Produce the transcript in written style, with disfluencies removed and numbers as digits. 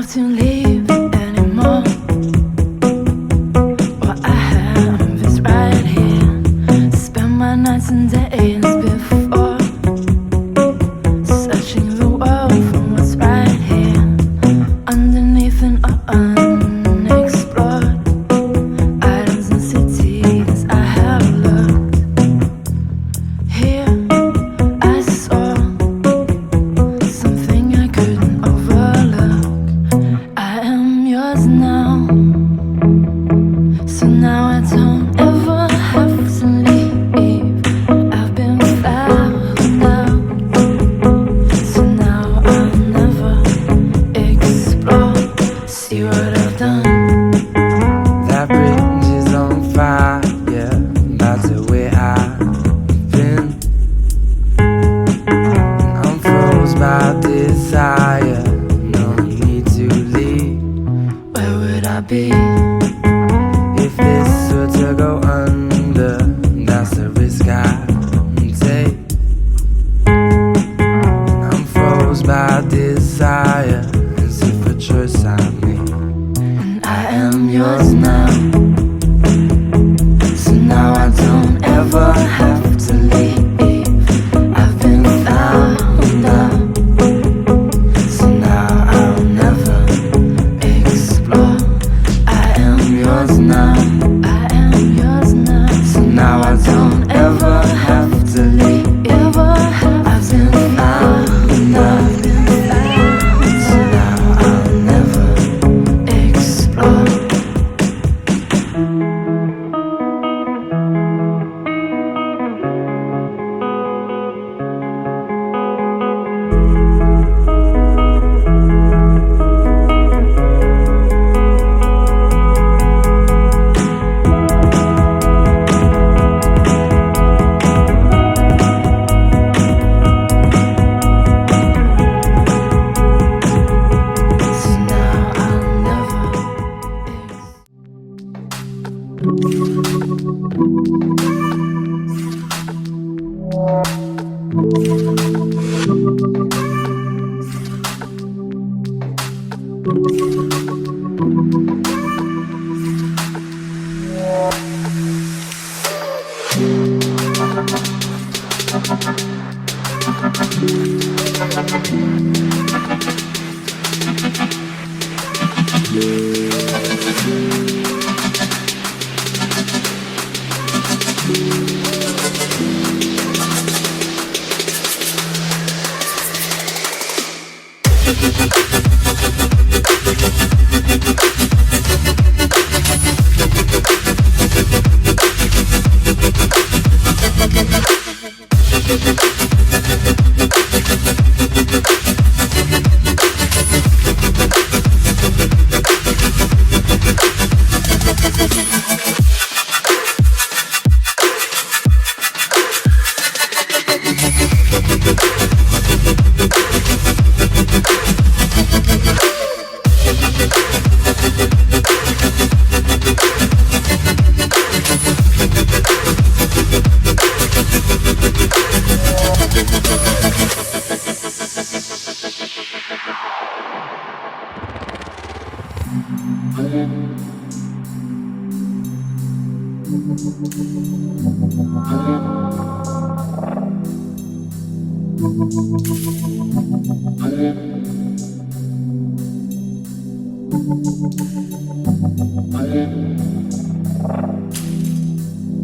have to leave anymore. What I have is right here. Spend my nights and days before, searching the world for what's right here, underneath and unexplored islands and cities I have looked. Here I saw something I couldn't overlook. I am yours now, so now I don't ever have to leave. I've been found out, so now I'll never explore. See what I've done. That bridge is on fire, yeah, that's the way I've been. I'm froze by desire, no need to leave. Where would I be? If this were to go under, that's the risk I take. I'm froze by desire, as if a choice I made. And I am yours now, so now I don't ever have to leave. I've been found out, so now I'll never explore. I am yours now, I am yours now, so now I don't ever have to leave. I've been found out, so now I'll never explore. So now I'll never